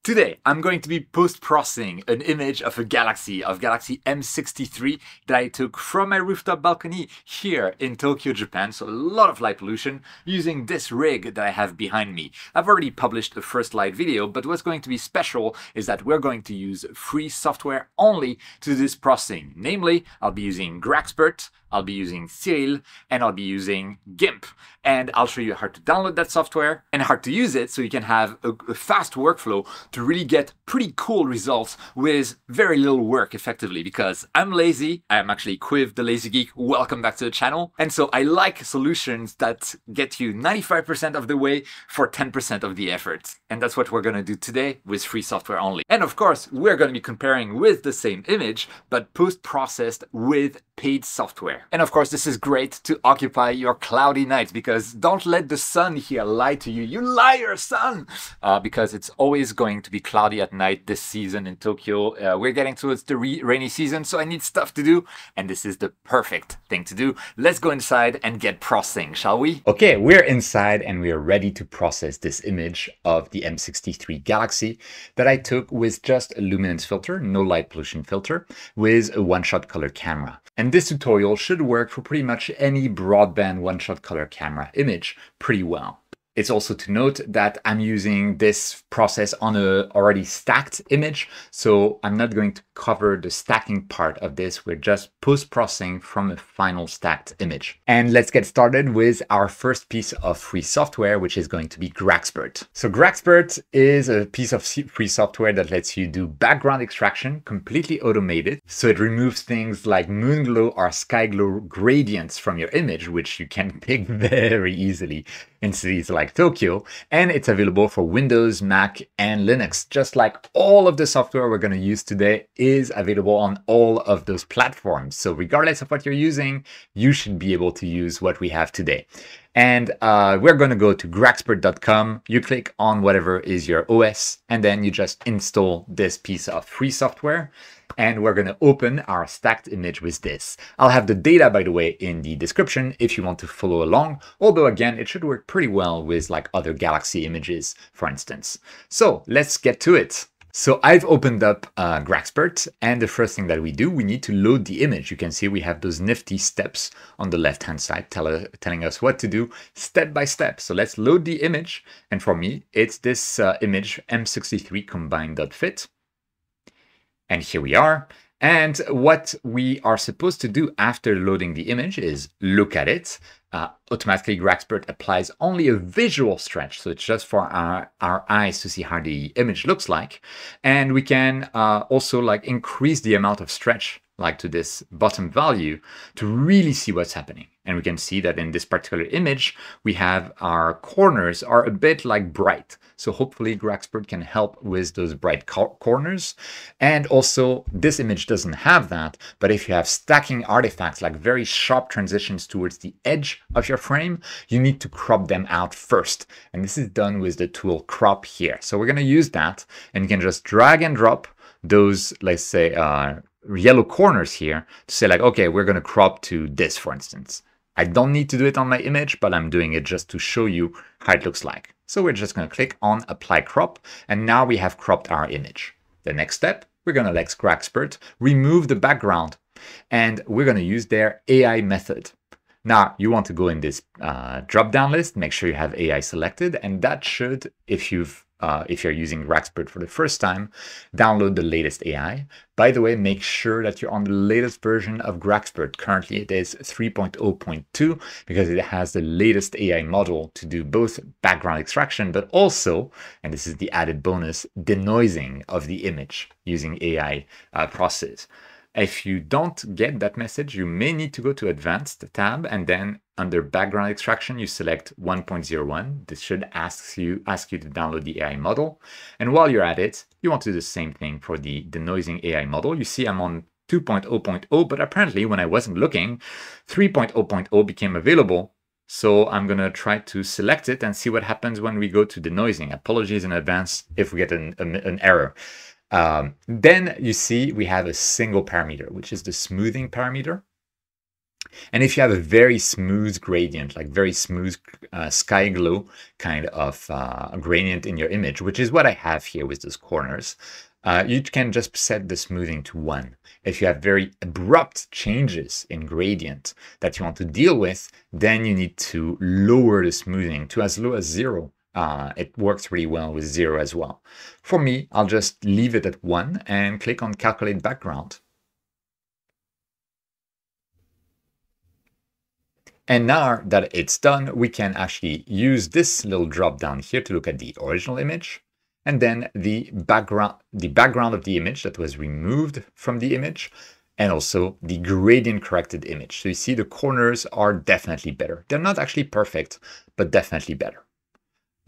Today, I'm going to be post-processing an image of a galaxy M63 that I took from my rooftop balcony here in Tokyo, Japan. So a lot of light pollution using this rig that I have behind me. I've already published a first light video, but what's going to be special is that we're going to use free software only to do this processing. Namely, I'll be using GraXpert, I'll be using Siril, and I'll be using Gimp. And I'll show you how to download that software and how to use it so you can have a fast workflow to really get pretty cool results with very little work effectively, because I'm lazy. I'm actually Quiv, the lazy geek. Welcome back to the channel. And so I like solutions that get you 95% of the way for 10% of the effort. And that's what we're going to do today with free software only. And of course, we're going to be comparing with the same image, but post-processed with paid software. And of course, this is great to occupy your cloudy nights, because don't let the sun here lie to you. You liar, sun! Because it's always going to be cloudy at night this season in Tokyo. We're getting towards the rainy season, so I need stuff to do, and this is the perfect thing to do. Let's go inside and get processing, shall we? Okay, we're inside and we are ready to process this image of the M63 Galaxy that I took with just a luminance filter, no light pollution filter, with a one-shot color camera. And this tutorial should work for pretty much any broadband one-shot color camera image pretty well. It's also to note that I'm using this process on a already stacked image, so I'm not going to cover the stacking part of this. We're just post-processing from a final stacked image. And let's get started with our first piece of free software, which is going to be GraXpert. So GraXpert is a piece of free software that lets you do background extraction, completely automated. So it removes things like moon glow or sky glow gradients from your image, which you can pick very easily in cities like Tokyo, and it's available for Windows, Mac, and Linux. Just like all of the software we're going to use today is available on all of those platforms. So regardless of what you're using, you should be able to use what we have today. And we're going to go to graxpert.com. You click on whatever is your OS, and then you just install this piece of free software. And we're going to open our stacked image with this. I'll have the data, by the way, in the description if you want to follow along. Although, again, it should work pretty well with like other Galaxy images, for instance. So let's get to it. So I've opened up GraXpert, and the first thing that we do, we need to load the image. You can see we have those nifty steps on the left-hand side telling us what to do step by step. So let's load the image. And for me, it's this image M63 combined.fit. And here we are. And what we are supposed to do after loading the image is look at it. Automatically, GraXpert applies only a visual stretch. So it's just for our eyes to see how the image looks like. And we can also like increase the amount of stretch like to this bottom value to really see what's happening. And we can see that in this particular image, we have our corners are a bit like bright. So hopefully GraXpert can help with those bright corners. And also this image doesn't have that, but if you have stacking artifacts, like very sharp transitions towards the edge of your frame, you need to crop them out first. And this is done with the tool crop here. So we're going to use that, and you can just drag and drop those, let's say, yellow corners here to say like, okay, we're going to crop to this, for instance. I don't need to do it on my image, but I'm doing it just to show you how it looks like. So we're just going to click on apply crop, and now we have cropped our image. The next step, we're going to let GraXpert remove the background, and we're going to use their AI method. Now you want to go in this drop-down list, make sure you have AI selected, and that should, if you're using GraXpert for the first time, download the latest AI. By the way, make sure that you're on the latest version of GraXpert. Currently, it is 3.0.2 because it has the latest AI model to do both background extraction, but also, and this is the added bonus, denoising of the image using AI process. If you don't get that message, you may need to go to Advanced tab, and then under Background Extraction, you select 1.01. This should ask you to download the AI model. And while you're at it, you want to do the same thing for the denoising AI model. You see I'm on 2.0.0, but apparently when I wasn't looking, 3.0.0 became available. So I'm going to try to select it and see what happens when we go to denoising. Apologies in advance if we get an error. Then you see we have a single parameter, which is the smoothing parameter. And if you have a very smooth gradient, like very smooth sky glow kind of gradient in your image, which is what I have here with those corners, you can just set the smoothing to 1. If you have very abrupt changes in gradient that you want to deal with, then you need to lower the smoothing to as low as 0. It works really well with 0 as well. For me, I'll just leave it at 1 and click on Calculate Background. And now that it's done, we can actually use this little drop down here to look at the original image, and then the background of the image that was removed from the image, and also the gradient corrected image. So you see the corners are definitely better. They're not actually perfect, but definitely better.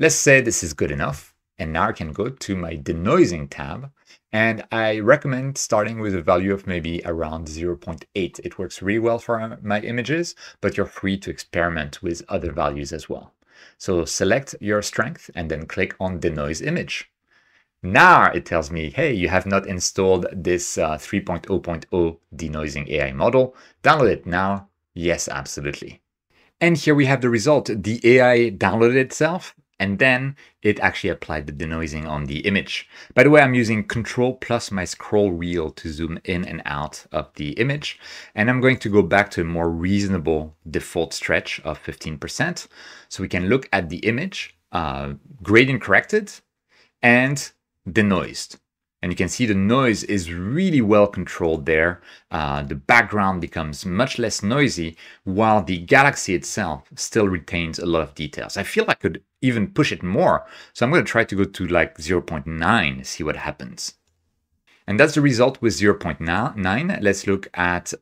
Let's say this is good enough. And now I can go to my denoising tab, and I recommend starting with a value of maybe around 0.8. It works really well for my images, but you're free to experiment with other values as well. So select your strength and then click on Denoise Image. Now it tells me, hey, you have not installed this 3.0.0 denoising AI model. Download it now. Yes, absolutely. And here we have the result. The AI downloaded itself, and then it actually applied the denoising on the image. By the way, I'm using Control plus my scroll wheel to zoom in and out of the image. And I'm going to go back to a more reasonable default stretch of 15%. So we can look at the image, gradient corrected and denoised. And you can see the noise is really well controlled there. The background becomes much less noisy, while the galaxy itself still retains a lot of details. I feel I could even push it more. So I'm going to try to go to like 0.9, see what happens. And that's the result with 0.9. Let's look at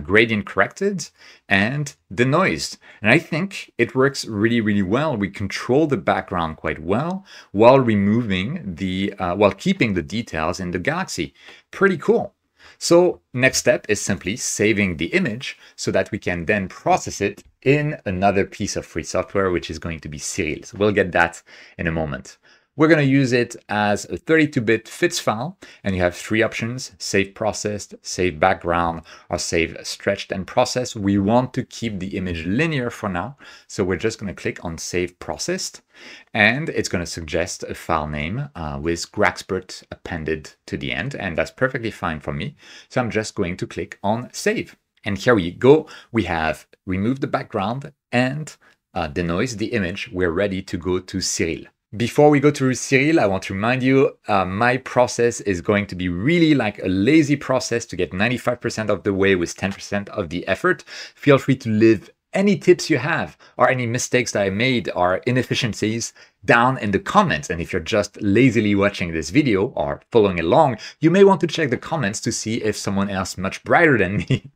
gradient corrected and denoised. And I think it works really, really well. We control the background quite well while removing the, while keeping the details in the galaxy. Pretty cool. So next step is simply saving the image so that we can then process it in another piece of free software, which is going to be Siril. So we'll get that in a moment. We're going to use it as a 32-bit FITS file, and you have 3 options: save processed, save background, or save stretched and processed. We want to keep the image linear for now, so we're just going to click on save processed, and it's going to suggest a file name with GraXpert appended to the end, and that's perfectly fine for me. So I'm just going to click on save. And here we go. We have removed the background and denoised the image. We're ready to go to Siril. Before we go to Siril, I want to remind you, my process is going to be really like a lazy process to get 95% of the way with 10% of the effort. Feel free to leave any tips you have or any mistakes that I made or inefficiencies down in the comments. And if you're just lazily watching this video or following along, you may want to check the comments to see if someone else much brighter than me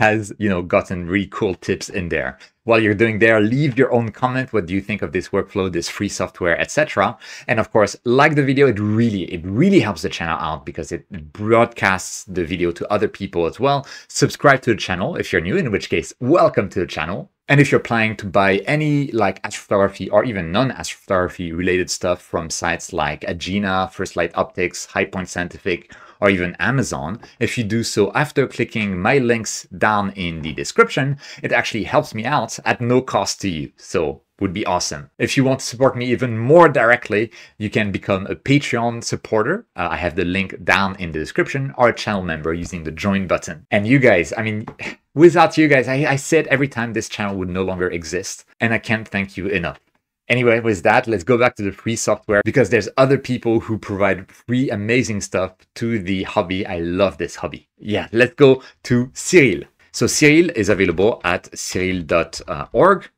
has, gotten really cool tips in there. While you're doing there, leave your own comment. What do you think of this workflow, this free software, etc.? And of course, like the video. It really helps the channel out because it broadcasts the video to other people as well. Subscribe to the channel if you're new, in which case, welcome to the channel. And if you're planning to buy any like astrophotography or even non-astrophotography related stuff from sites like Agena, First Light Optics, High Point Scientific, or even Amazon, if you do so after clicking my links down in the description, it actually helps me out at no cost to you. So would be awesome. If you want to support me even more directly, you can become a Patreon supporter. I have the link down in the description, or a channel member using the join button. And you guys, I mean, without you guys, I said every time this channel would no longer exist, and I can't thank you enough. Anyway, with that, let's go back to the free software because there's other people who provide free amazing stuff to the hobby. I love this hobby. Yeah, let's go to Siril. So Siril is available at siril.org.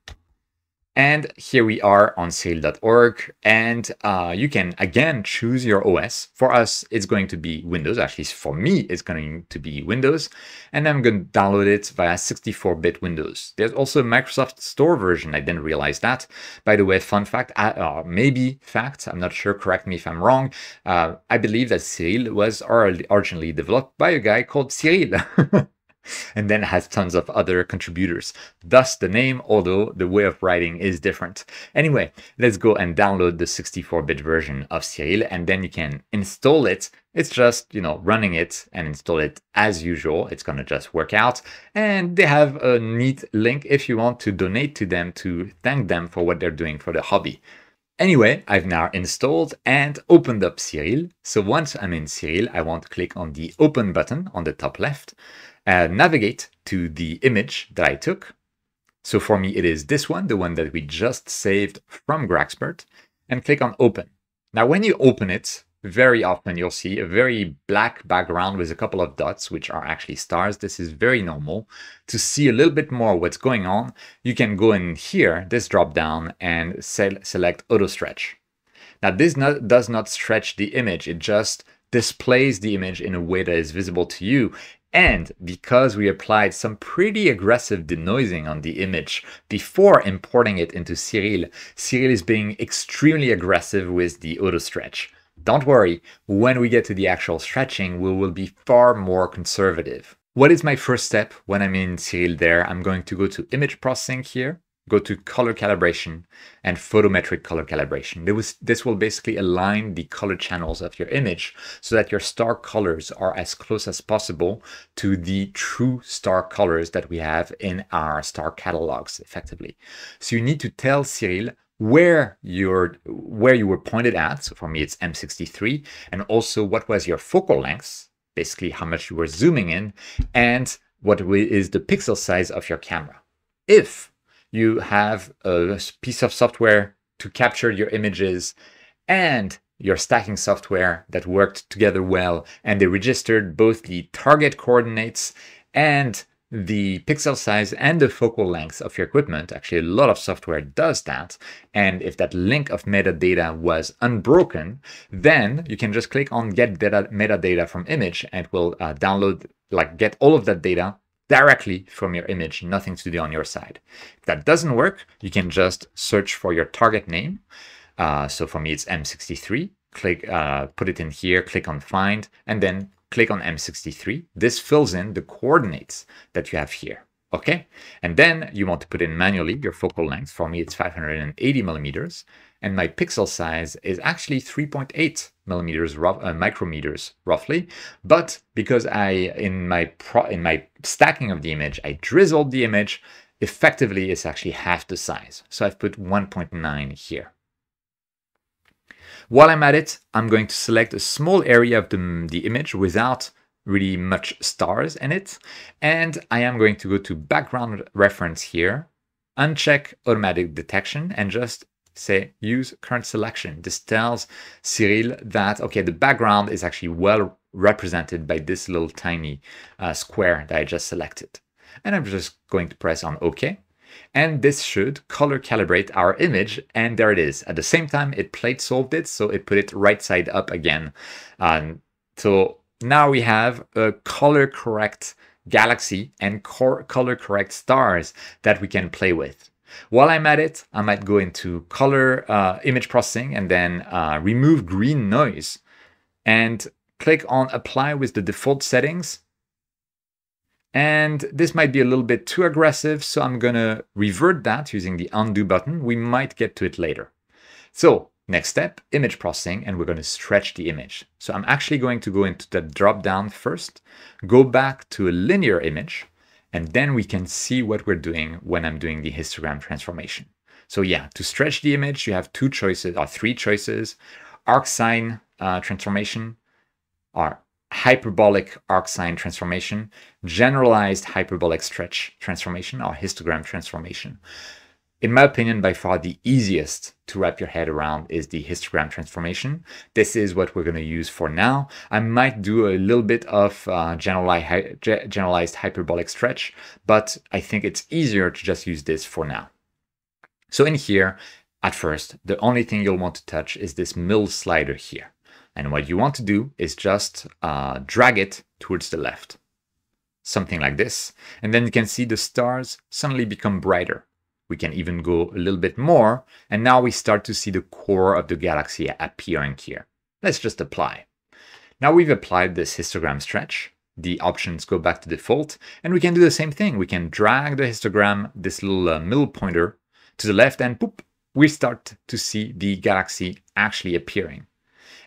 And here we are on siril.org, and you can again choose your OS. For us, it's going to be Windows. Actually, for me, it's going to be Windows. And I'm going to download it via 64-bit Windows. There's also a Microsoft Store version. I didn't realize that. By the way, fun fact, maybe fact, I'm not sure, correct me if I'm wrong. I believe that Siril was originally developed by a guy called Siril. and then it has tons of other contributors. Thus the name, although the way of writing is different. Anyway, let's go and download the 64-bit version of Siril, and then you can install it. It's just, running it and install it as usual. It's going to just work out. And they have a neat link if you want to donate to them to thank them for what they're doing for the hobby. Anyway, I've now installed and opened up Siril. So once I'm in Siril, I want to click on the Open button on the top left, navigate to the image that I took. So for me, it is this one, the one that we just saved from GraXpert, and click on Open. Now, when you open it, very often you'll see a very black background with a couple of dots, which are actually stars. This is very normal. To see a little bit more what's going on, you can go in here, this drop down, and select Auto Stretch. Now, this does not stretch the image. It just displays the image in a way that is visible to you. And because we applied some pretty aggressive denoising on the image before importing it into Siril, Siril is being extremely aggressive with the auto stretch. Don't worry, when we get to the actual stretching, we will be far more conservative. What is my first step when I'm in Siril there? I'm going to go to image processing here, go to color calibration and photometric color calibration. This will basically align the color channels of your image so that your star colors are as close as possible to the true star colors that we have in our star catalogs effectively. So you need to tell Siril where you were pointed at. So for me, it's M63, and also what was your focal length, basically how much you were zooming in, and what is the pixel size of your camera. If you have a piece of software to capture your images and your stacking software that worked together well, and they registered both the target coordinates and the pixel size and the focal length of your equipment. Actually, a lot of software does that. And if that link of metadata was unbroken, then you can just click on Get Metadata from Image, and it will download, get all of that data directly from your image, nothing to do on your side. If that doesn't work, you can just search for your target name. So for me, it's M63. Click, put it in here, click on Find, and then click on M63. This fills in the coordinates that you have here. Okay, and then you want to put in manually your focal length. For me, it's 580 millimeters, and my pixel size is actually 3.8 millimeters, micrometers roughly. But because in my stacking of the image, I drizzled the image, effectively it's actually half the size. So I've put 1.9 here. While I'm at it, I'm going to select a small area of the image without really much stars in it. And I am going to go to background reference here, uncheck automatic detection, and just say use current selection. This tells Siril that, okay, the background is actually well represented by this little tiny square that I just selected. And I'm just going to press on OK. And this should color calibrate our image, and there it is. At the same time, it plate solved it, so it put it right side up again. So now we have a color correct galaxy and color correct stars that we can play with. While I'm at it, I might go into color image processing and then remove green noise and click on apply with the default settings. And this might be a little bit too aggressive, so I'm gonna revert that using the undo button. We might get to it later. So next step, image processing, and we're gonna stretch the image. So I'm actually going to go into the drop down first, go back to a linear image, and then we can see what we're doing when I'm doing the histogram transformation. So yeah, to stretch the image, you have two choices or three choices: arcsine transformation, or hyperbolic arcsine transformation, generalized hyperbolic stretch transformation, or histogram transformation. In my opinion, by far the easiest to wrap your head around is the histogram transformation. This is what we're going to use for now. I might do a little bit of generalized hyperbolic stretch, but I think it's easier to just use this for now. So in here, at first, the only thing you'll want to touch is this mill slider here. And what you want to do is just drag it towards the left, something like this. And then you can see the stars suddenly become brighter. We can even go a little bit more. And now we start to see the core of the galaxy appearing here. Let's just apply. Now we've applied this histogram stretch. the options go back to default, and we can do the same thing. We can drag the histogram, this little middle pointer, to the left, and poop, we start to see the galaxy actually appearing.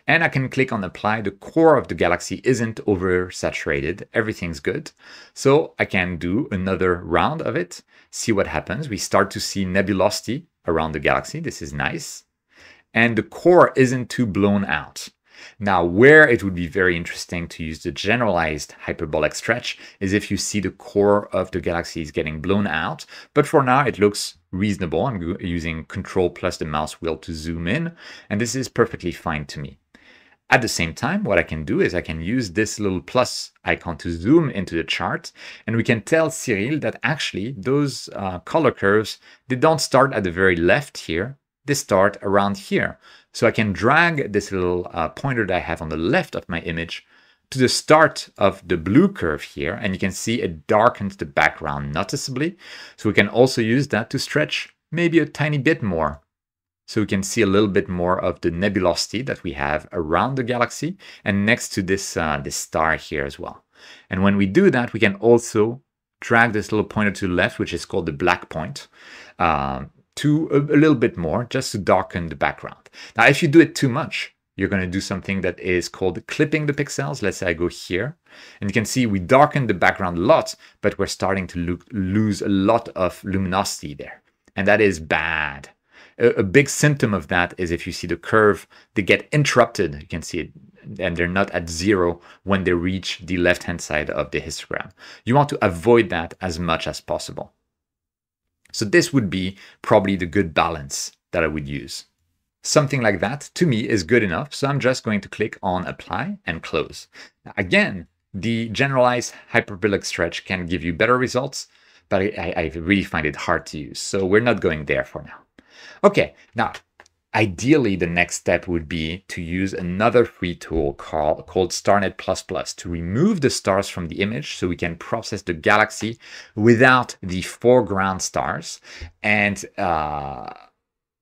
And I can click on apply. The core of the galaxy isn't oversaturated. Everything's good. So I can do another round of it, see what happens. We start to see nebulosity around the galaxy. This is nice. And the core isn't too blown out. Now, where it would be very interesting to use the generalized hyperbolic stretch is if you see the core of the galaxy is getting blown out. But for now, it looks reasonable. I'm using Control plus the mouse wheel to zoom in, and this is perfectly fine to me. At the same time, what I can do is I can use this little plus icon to zoom into the chart, and we can tell Siril that actually those color curves, they don't start at the very left here, they start around here. So I can drag this little pointer that I have on the left of my image to the start of the blue curve here, and you can see it darkens the background noticeably. So we can also use that to stretch maybe a tiny bit more. So we can see a little bit more of the nebulosity that we have around the galaxy and next to this, this star here as well. And when we do that, we can also drag this little pointer to the left, which is called the black point, to a little bit more, just to darken the background. Now, if you do it too much, you're going to do something that is called clipping the pixels. Let's say I go here, and you can see we darken the background a lot, but we're starting to lose a lot of luminosity there. And that is bad. A big symptom of that is if you see the curve, they get interrupted. You can see it, and they're not at zero when they reach the left-hand side of the histogram. You want to avoid that as much as possible. So this would be probably the good balance that I would use. Something like that, to me, is good enough. So I'm just going to click on Apply and Close. Now, again, the generalized hyperbolic stretch can give you better results, but I really find it hard to use. So we're not going there for now. Okay, now, ideally, the next step would be to use another free tool called StarNet++ to remove the stars from the image so we can process the galaxy without the foreground stars and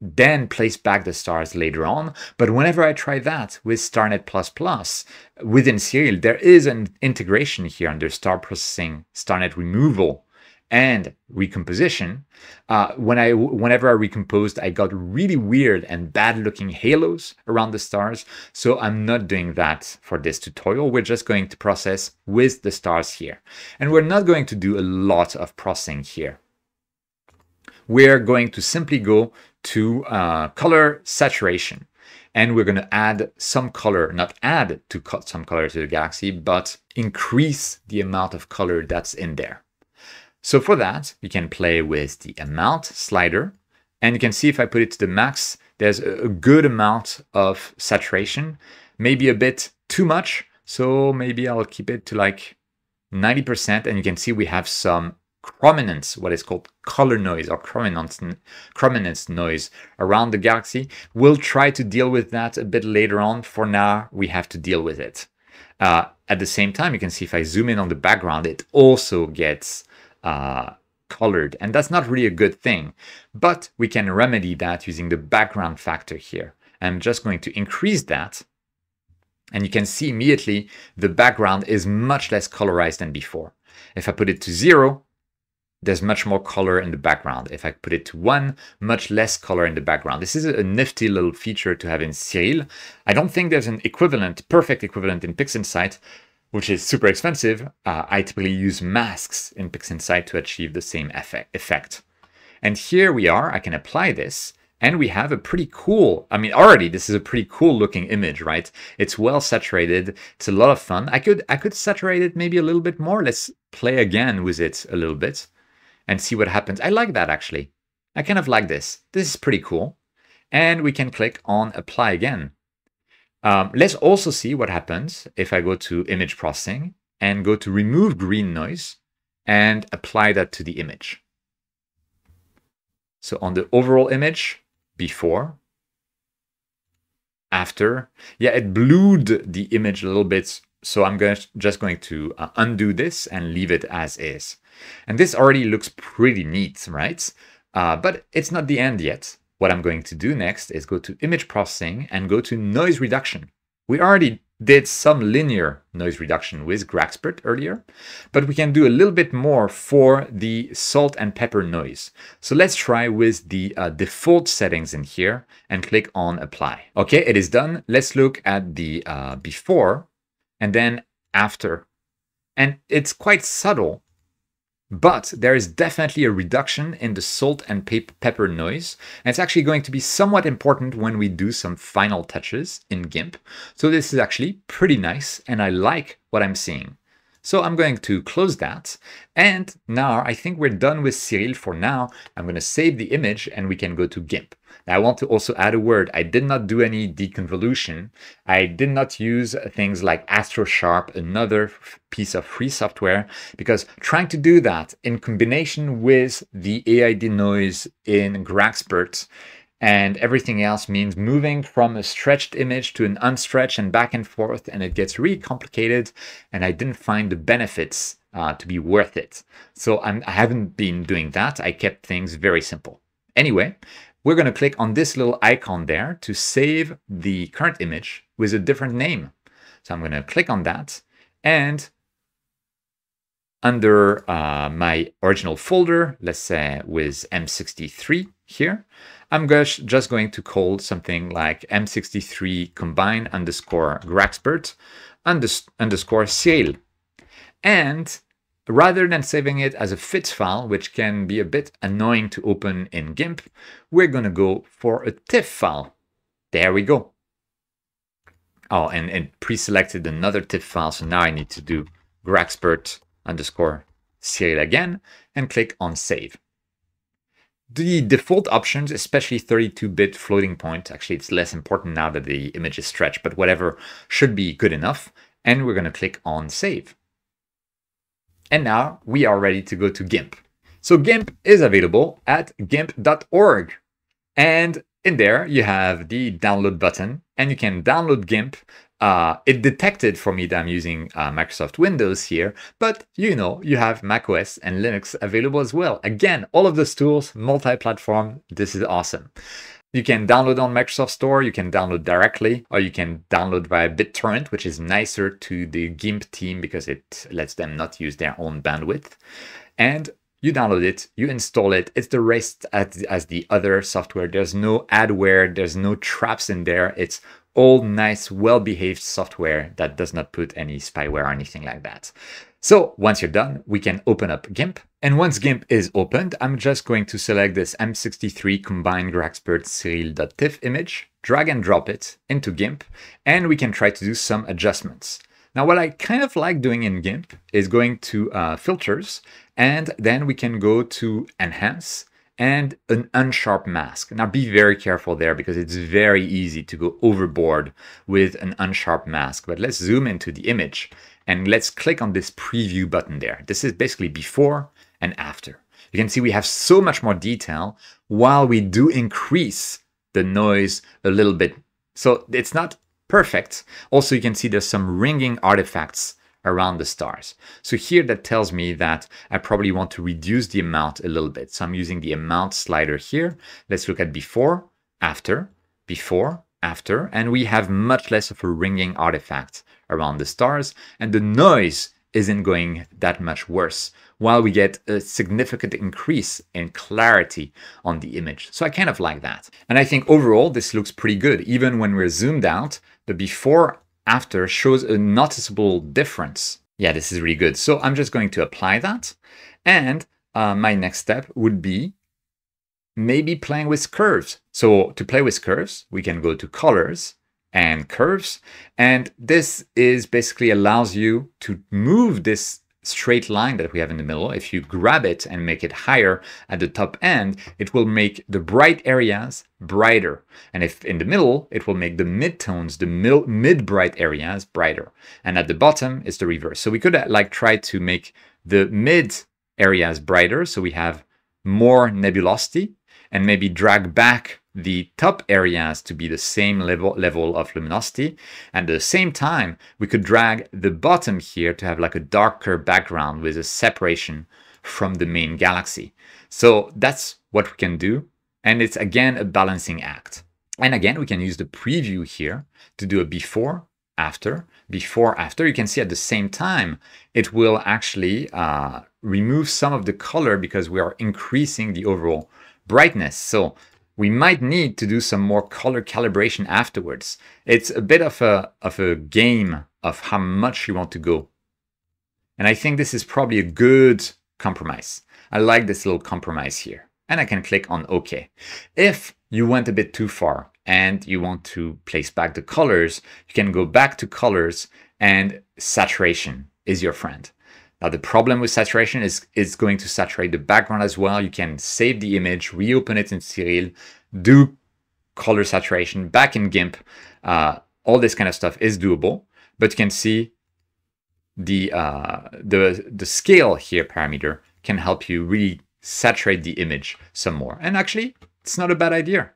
then place back the stars later on. But whenever I try that with StarNet++, within Siril, there is an integration here under star processing, StarNet removal, and recomposition. Whenever I recomposed, I got really weird and bad looking halos around the stars. So I'm not doing that for this tutorial. We're just going to process with the stars here. And we're not going to do a lot of processing here. We're going to simply go to color saturation. And we're going to add some color, not add to some color to the galaxy, but increase the amount of color that's in there. So for that, you can play with the amount slider, and you can see if I put it to the max, there's a good amount of saturation, maybe a bit too much. So maybe I'll keep it to like 90%, and you can see we have some chrominance, what is called color noise or chrominance noise around the galaxy. We'll try to deal with that a bit later on. For now, we have to deal with it. At the same time, you can see if I zoom in on the background, it also gets colored, and that's not really a good thing, but we can remedy that using the background factor here. I'm just going to increase that, and you can see immediately the background is much less colorized than before. If I put it to 0, there's much more color in the background. If I put it to 1, much less color in the background. This is a nifty little feature to have in Siril. I don't think there's an equivalent, perfect equivalent in PixInsight, which is super expensive. I typically use masks in PixInsight to achieve the same effect. And here we are, I can apply this, and we have a pretty cool, I mean, already this is a pretty cool looking image, right? It's well saturated, it's a lot of fun. I could saturate it maybe a little bit more. Let's play again with it a little bit and see what happens. I like that actually. I kind of like this. This is pretty cool. And we can click on Apply again. Let's also see what happens if I go to image processing and go to remove green noise and apply that to the image. So on the overall image, before, after, yeah, it blued the image a little bit. So I'm just going to undo this and leave it as is. And this already looks pretty neat, right? But it's not the end yet. What I'm going to do next is go to image processing and go to noise reduction. We already did some linear noise reduction with GraXpert earlier, but we can do a little bit more for the salt and pepper noise. So let's try with the default settings in here and click on apply. Okay, it is done. Let's look at the before and then after. And it's quite subtle, but there is definitely a reduction in the salt and pepper noise. And it's actually going to be somewhat important when we do some final touches in Gimp. So this is actually pretty nice, and I like what I'm seeing. So I'm going to close that. And now I think we're done with Siril for now. I'm going to save the image and we can go to Gimp. Now I want to also add a word. I did not do any deconvolution. I did not use things like AstroSharp, another piece of free software, because trying to do that in combination with the AI denoise in GraXpert and everything else means moving from a stretched image to an unstretched and back and forth, and it gets really complicated, and I didn't find the benefits to be worth it. So I haven't been doing that. I kept things very simple. Anyway, we're going to click on this little icon there to save the current image with a different name. So I'm going to click on that, and under my original folder, let's say with M63 here, I'm just going to call something like M63 combine underscore GraXpert underscore Siril. And rather than saving it as a fit file, which can be a bit annoying to open in Gimp, we're going to go for a TIFF file. There we go. Oh, and it pre-selected another TIFF file, so now I need to do GraXpert underscore Siril again and click on save. The default options, especially 32-bit floating point, actually it's less important now that the image is stretched, but whatever should be good enough. And we're going to click on save. And now we are ready to go to Gimp. So Gimp is available at gimp.org. And in there you have the download button and you can download Gimp. It detected for me that I'm using Microsoft Windows here, but you know, you have macOS and Linux available as well. Again, all of those tools, multi-platform, this is awesome. You can download on Microsoft Store, you can download directly, or you can download via BitTorrent, which is nicer to the Gimp team because it lets them not use their own bandwidth. And you download it, you install it, it's the rest as the other software. There's no adware, there's no traps in there. It's all nice, well-behaved software that does not put any spyware or anything like that. So once you're done, we can open up Gimp. And once Gimp is opened, I'm just going to select this M63 combined GraXpert Siril.tiff image, drag and drop it into Gimp, and we can try to do some adjustments. Now, what I kind of like doing in Gimp is going to filters, and then we can go to enhance and an unsharp mask. Now be very careful there because it's very easy to go overboard with an unsharp mask. But let's zoom into the image and let's click on this preview button there. This is basically before and after. You can see we have so much more detail while we do increase the noise a little bit. So it's not perfect. Also, you can see there's some ringing artifacts around the stars. So here that tells me that I probably want to reduce the amount a little bit. So I'm using the amount slider here. Let's look at before, after, and we have much less of a ringing artifact around the stars, and the noise isn't going that much worse, while we get a significant increase in clarity on the image. So I kind of like that. And I think overall this looks pretty good. Even when we're zoomed out, the before after shows a noticeable difference. Yeah, this is really good. So I'm just going to apply that. And my next step would be maybe playing with curves. So to play with curves, we can go to colors and curves. And this is basically allows you to move this straight line that we have in the middle. If you grab it and make it higher at the top end, it will make the bright areas brighter. And if in the middle, it will make the midtones, the mid-bright areas brighter. And at the bottom is the reverse. So we could like try to make the mid areas brighter. So we have more nebulosity and maybe drag back the top areas to be the same level of luminosity. And at the same time, we could drag the bottom here to have like a darker background with a separation from the main galaxy. So that's what we can do. And it's again a balancing act. And again, we can use the preview here to do a before, after, before, after, you can see at the same time, it will actually remove some of the color because we are increasing the overall brightness. So we might need to do some more color calibration afterwards. It's a bit of a game of how much you want to go. And I think this is probably a good compromise. I like this little compromise here. And I can click on OK. If you went a bit too far and you want to place back the colors, you can go back to colors, and saturation is your friend. Now, the problem with saturation is it's going to saturate the background as well. You can save the image, reopen it in Siril, do color saturation back in Gimp. All this kind of stuff is doable, but you can see the scale here parameter can help you really saturate the image some more. And actually, it's not a bad idea.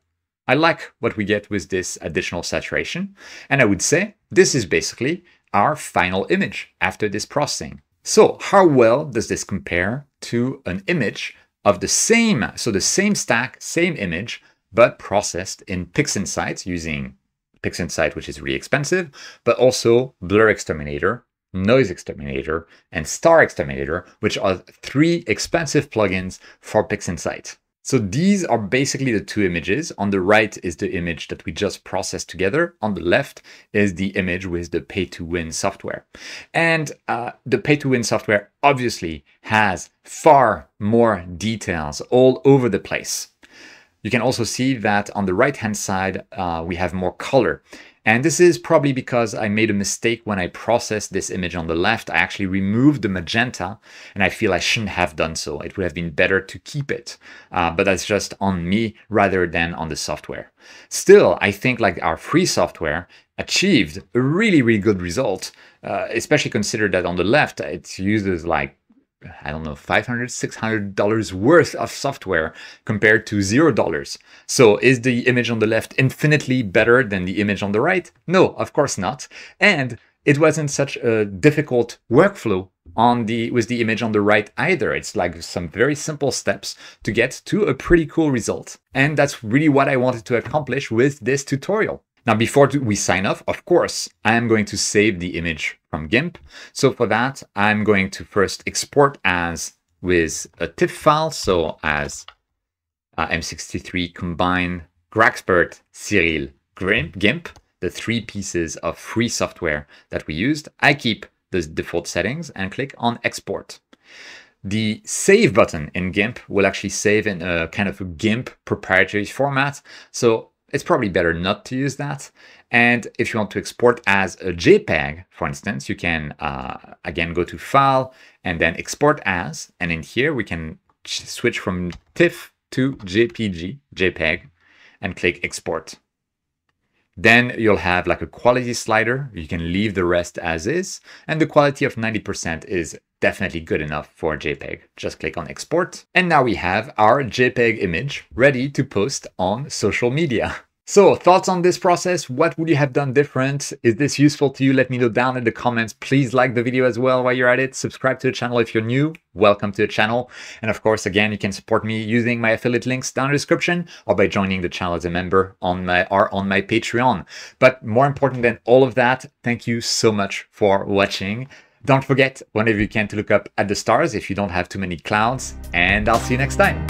I like what we get with this additional saturation. And I would say this is basically our final image after this processing. So how well does this compare to an image of the same, so the same stack, same image, but processed in PixInsight using PixInsight, which is really expensive, but also Blur Exterminator, Noise Exterminator, and Star Exterminator, which are 3 expensive plugins for PixInsight. So these are basically the 2 images. On the right is the image that we just processed together. On the left is the image with the pay-to-win software. And the pay-to-win software obviously has far more details all over the place. You can also see that on the right-hand side, we have more color. And this is probably because I made a mistake when I processed this image on the left. I actually removed the magenta, and I feel I shouldn't have done so. It would have been better to keep it, but that's just on me rather than on the software. Still, I think like our free software achieved a really, really good result, especially consider that on the left, it uses like, I don't know, $500, $600 worth of software compared to $0. So is the image on the left infinitely better than the image on the right? No, of course not. And it wasn't such a difficult workflow with the image on the right either. It's like some very simple steps to get to a pretty cool result. And that's really what I wanted to accomplish with this tutorial. Now, before we sign off, of course, I am going to save the image from Gimp. So for that, I'm going to first export as with a TIFF file. So as M63 combine GraXpert, Siril, Gimp, the 3 pieces of free software that we used. I keep the default settings and click on export. The save button in Gimp will actually save in a kind of a Gimp proprietary format. So it's probably better not to use that. And if you want to export as a JPEG, for instance, you can again go to File and then Export As. And in here, we can switch from TIFF to JPEG, and click Export. Then you'll have like a quality slider. You can leave the rest as is. And the quality of 90% is definitely good enough for JPEG. Just click on Export. And now we have our JPEG image ready to post on social media. So thoughts on this process? What would you have done different? Is this useful to you? Let me know down in the comments. Please like the video as well while you're at it. Subscribe to the channel if you're new. Welcome to the channel. And of course, again, you can support me using my affiliate links down in the description or by joining the channel as a member on my Patreon. But more important than all of that, thank you so much for watching. Don't forget, whenever you can, to look up at the stars if you don't have too many clouds, and I'll see you next time.